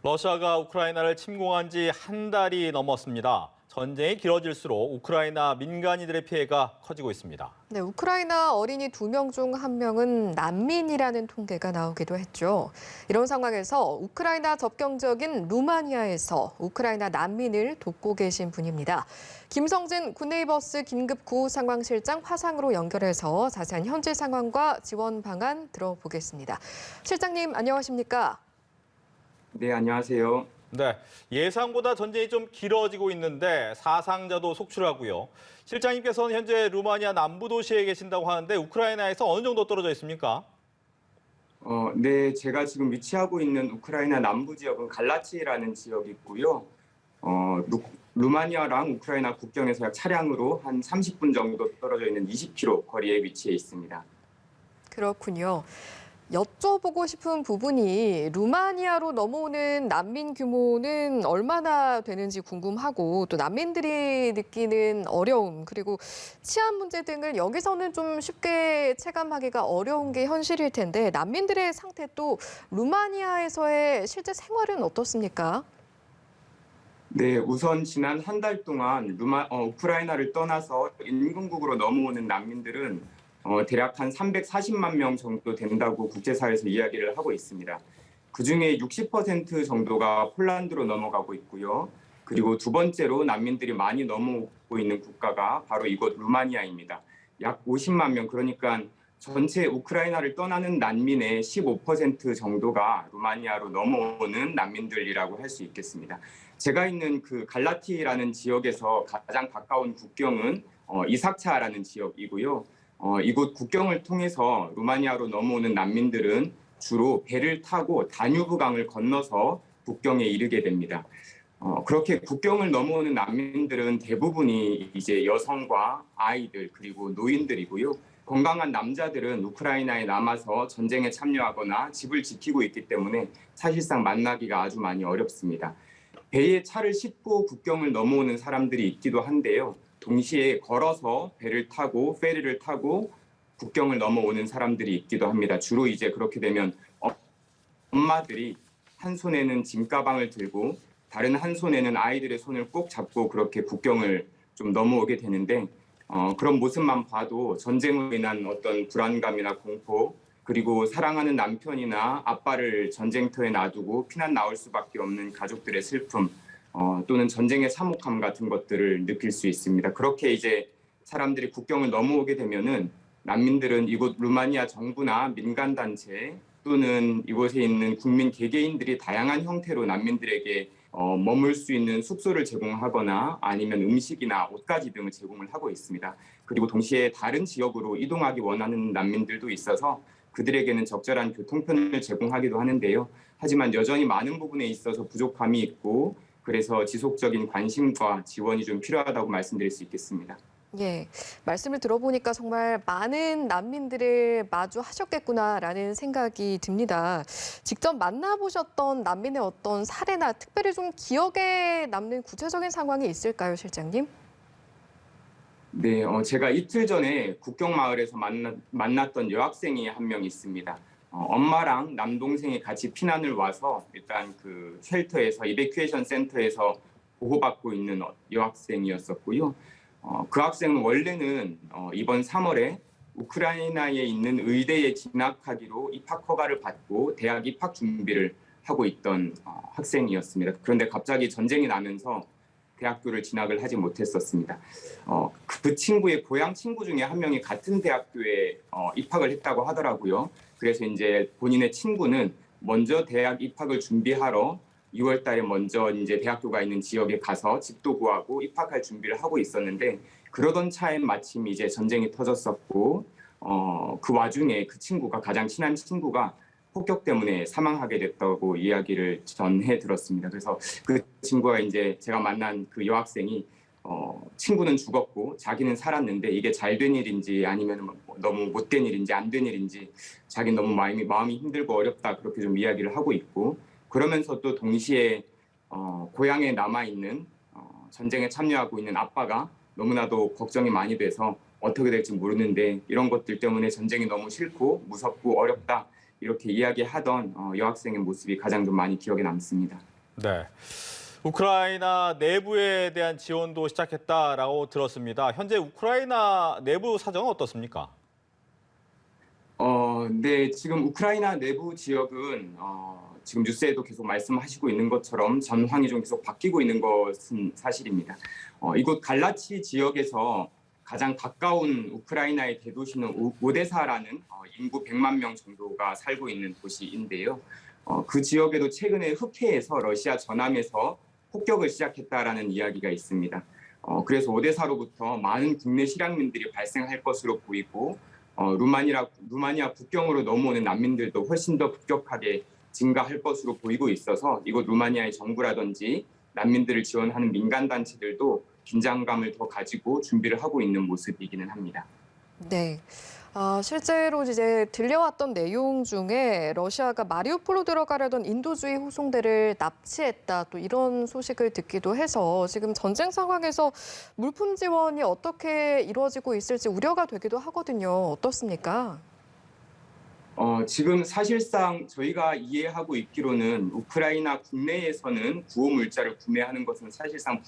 러시아가 우크라이나를 침공한 지 한 달이 넘었습니다. 전쟁이 길어질수록 우크라이나 민간인들의 피해가 커지고 있습니다. 네, 우크라이나 어린이 2명 중 1명은 난민이라는 통계가 나오기도 했죠. 이런 상황에서 우크라이나 접경지역인 루마니아에서 우크라이나 난민을 돕고 계신 분입니다. 김성진 굿네이버스 긴급 구호 상황실장 화상으로 연결해서 자세한 현지 상황과 지원 방안 들어보겠습니다. 실장님, 안녕하십니까? 네, 안녕하세요. 네, 예상보다 전쟁이 좀 길어지고 있는데 사상자도 속출하고요. 실장님께서는 현재 루마니아 남부 도시에 계신다고 하는데 우크라이나에서 어느 정도 떨어져 있습니까? 네, 제가 지금 위치하고 있는 우크라이나 남부 지역은 갈라치라는 지역이고요. 루마니아랑 우크라이나 국경에서 약 차량으로 한 30분 정도 떨어져 있는 20km 거리에 위치해 있습니다. 그렇군요. 여쭤보고 싶은 부분이 루마니아로 넘어오는 난민 규모는 얼마나 되는지 궁금하고 또 난민들이 느끼는 어려움 그리고 치안 문제 등을 여기서는 좀 쉽게 체감하기가 어려운 게 현실일 텐데 난민들의 상태 또 루마니아에서의 실제 생활은 어떻습니까? 네, 우선 지난 한 달 동안 우크라이나를 떠나서 인근국으로 넘어오는 난민들은 대략 한 340만 명 정도 된다고 국제사회에서 이야기를 하고 있습니다. 그중에 60% 정도가 폴란드로 넘어가고 있고요. 그리고 두 번째로 난민들이 많이 넘어오고 있는 국가가 바로 이곳 루마니아입니다. 약 50만 명, 그러니까 전체 우크라이나를 떠나는 난민의 15% 정도가 루마니아로 넘어오는 난민들이라고 할 수 있겠습니다. 제가 있는 그 갈라티라는 지역에서 가장 가까운 국경은 이삭차라는 지역이고요. 이곳 국경을 통해서 루마니아로 넘어오는 난민들은 주로 배를 타고 다뉴브강을 건너서 국경에 이르게 됩니다. 그렇게 국경을 넘어오는 난민들은 대부분이 이제 여성과 아이들 그리고 노인들이고요. 건강한 남자들은 우크라이나에 남아서 전쟁에 참여하거나 집을 지키고 있기 때문에 사실상 만나기가 아주 많이 어렵습니다. 배에 차를 싣고 국경을 넘어오는 사람들이 있기도 한데요. 동시에 걸어서 배를 타고 페리를 타고 국경을 넘어오는 사람들이 있기도 합니다. 주로 이제 그렇게 되면 엄마들이 한 손에는 짐가방을 들고 다른 한 손에는 아이들의 손을 꼭 잡고 그렇게 국경을 좀 넘어오게 되는데 그런 모습만 봐도 전쟁으로 인한 어떤 불안감이나 공포 그리고 사랑하는 남편이나 아빠를 전쟁터에 놔두고 피난 나올 수밖에 없는 가족들의 슬픔 또는 전쟁의 참혹함 같은 것들을 느낄 수 있습니다. 그렇게 이제 사람들이 국경을 넘어오게 되면은 난민들은 이곳 루마니아 정부나 민간단체 또는 이곳에 있는 국민 개개인들이 다양한 형태로 난민들에게 머물 수 있는 숙소를 제공하거나 아니면 음식이나 옷가지 등을 제공을 하고 있습니다. 그리고 동시에 다른 지역으로 이동하기 원하는 난민들도 있어서 그들에게는 적절한 교통편을 제공하기도 하는데요. 하지만 여전히 많은 부분에 있어서 부족함이 있고 그래서 지속적인 관심과 지원이 좀 필요하다고 말씀드릴 수 있겠습니다. 예, 말씀을 들어보니까 정말 많은 난민들을 마주하셨겠구나라는 생각이 듭니다. 직접 만나보셨던 난민의 어떤 사례나 특별히 좀 기억에 남는 구체적인 상황이 있을까요, 실장님? 네, 제가 이틀 전에 국경마을에서 만났던 여학생이 한 명 있습니다. 엄마랑 남동생이 같이 피난을 와서 일단 그 쉘터에서 이베큐에이션 센터에서 보호받고 있는 여학생이었었고요. 그 학생은 원래는 이번 3월에 우크라이나에 있는 의대에 진학하기로 입학 허가를 받고 대학 입학 준비를 하고 있던 학생이었습니다. 그런데 갑자기 전쟁이 나면서 대학교를 진학을 하지 못했었습니다. 그 친구의 고향 친구 중에 한 명이 같은 대학교에 입학을 했다고 하더라고요. 그래서 이제 본인의 친구는 먼저 대학 입학을 준비하러 6월 달에 먼저 이제 대학교가 있는 지역에 가서 집도 구하고 입학할 준비를 하고 있었는데 그러던 차에 마침 이제 전쟁이 터졌었고 그 와중에 그 친구가 가장 친한 친구가 폭격 때문에 사망하게 됐다고 이야기를 전해 들었습니다. 그래서 그 친구가 이제 제가 만난 그 여학생이 친구는 죽었고 자기는 살았는데 이게 잘된 일인지 아니면 너무 못된 일인지 안 된 일인지 자기는 너무 마음이 힘들고 어렵다 그렇게 좀 이야기를 하고 있고 그러면서 또 동시에 고향에 남아있는 전쟁에 참여하고 있는 아빠가 너무나도 걱정이 많이 돼서 어떻게 될지 모르는데 이런 것들 때문에 전쟁이 너무 싫고 무섭고 어렵다 이렇게 이야기하던 여학생의 모습이 가장 좀 많이 기억에 남습니다. 네. 우크라이나 내부에 대한 지원도 시작했다라고 들었습니다. 현재 우크라이나 내부 사정은 어떻습니까? 네, 지금 우크라이나 내부 지역은 지금 뉴스에도 계속 말씀하시고 있는 것처럼 전황이 좀 계속 바뀌고 있는 것은 사실입니다. 이곳 갈라치 지역에서 가장 가까운 우크라이나의 대도시는 오데사라는 인구 100만 명 정도가 살고 있는 도시인데요. 그 지역에도 최근에 흑해에서 러시아 전함에서 폭격을 시작했다라는 이야기가 있습니다. 그래서 오데사로부터 많은 국내 실향민들이 발생할 것으로 보이고 루마니아 국경으로 넘어오는 난민들도 훨씬 더 급격하게 증가할 것으로 보이고 있어서 이곳 루마니아의 정부라든지 난민들을 지원하는 민간단체들도 긴장감을 더 가지고 준비를 하고 있는 모습이기는 합니다. 네. 실제로 이제 들려왔던 내용 중에 러시아가 마리우폴로 들어가려던 인도주의 호송대를 납치했다, 또 이런 소식을 듣기도 해서 지금 전쟁 상황에서 물품 지원이 어떻게 이루어지고 있을지 우려가 되기도 하거든요. 어떻습니까? 지금 사실상 저희가 이해하고 있기로는 우크라이나 국내에서는 구호 물자를 구매하는 것은 사실상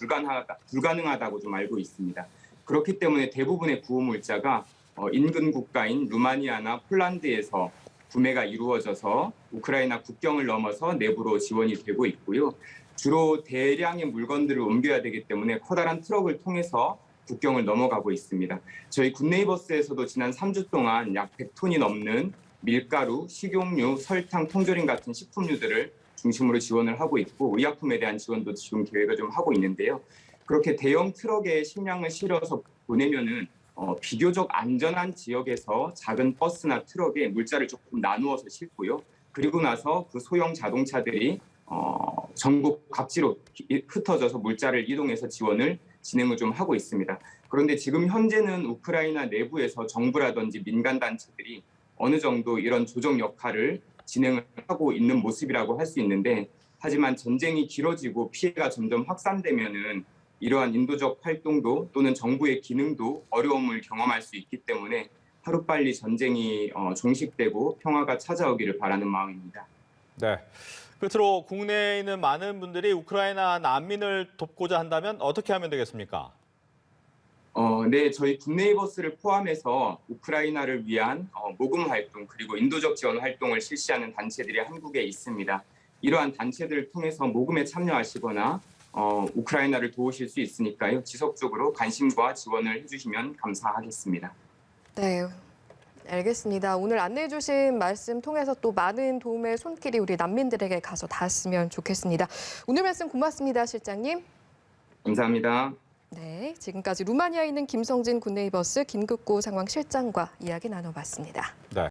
불가능하다고 좀 알고 있습니다. 그렇기 때문에 대부분의 구호 물자가 인근 국가인 루마니아나 폴란드에서 구매가 이루어져서 우크라이나 국경을 넘어서 내부로 지원이 되고 있고요. 주로 대량의 물건들을 옮겨야 되기 때문에 커다란 트럭을 통해서 국경을 넘어가고 있습니다. 저희 굿네이버스에서도 지난 3주 동안 약 100톤이 넘는 밀가루, 식용유, 설탕, 통조림 같은 식품류들을 중심으로 지원을 하고 있고 의약품에 대한 지원도 지금 계획을 좀 하고 있는데요. 그렇게 대형 트럭에 식량을 실어서 보내면은 비교적 안전한 지역에서 작은 버스나 트럭에 물자를 조금 나누어서 싣고요. 그리고 나서 그 소형 자동차들이 전국 각지로 흩어져서 물자를 이동해서 지원을 진행을 좀 하고 있습니다. 그런데 지금 현재는 우크라이나 내부에서 정부라든지 민간단체들이 어느 정도 이런 조정 역할을 진행을 하고 있는 모습이라고 할 수 있는데 하지만 전쟁이 길어지고 피해가 점점 확산되면은 이러한 인도적 활동도 또는 정부의 기능도 어려움을 경험할 수 있기 때문에 하루빨리 전쟁이 종식되고 평화가 찾아오기를 바라는 마음입니다. 네. 끝으로 국내에 있는 많은 분들이 우크라이나 난민을 돕고자 한다면 어떻게 하면 되겠습니까? 네, 저희 굿네이버스를 포함해서 우크라이나를 위한 모금 활동 그리고 인도적 지원 활동을 실시하는 단체들이 한국에 있습니다. 이러한 단체들을 통해서 모금에 참여하시거나 우크라이나를 도우실 수 있으니까요. 지속적으로 관심과 지원을 해주시면 감사하겠습니다. 네. 알겠습니다. 오늘 안내해 주신 말씀 통해서 또 많은 도움의 손길이 우리 난민들에게 가서 닿았으면 좋겠습니다. 오늘 말씀 고맙습니다, 실장님. 감사합니다. 네, 지금까지 루마니아에 있는 김성진 굿네이버스 김국고 상황실장과 이야기 나눠봤습니다. 네.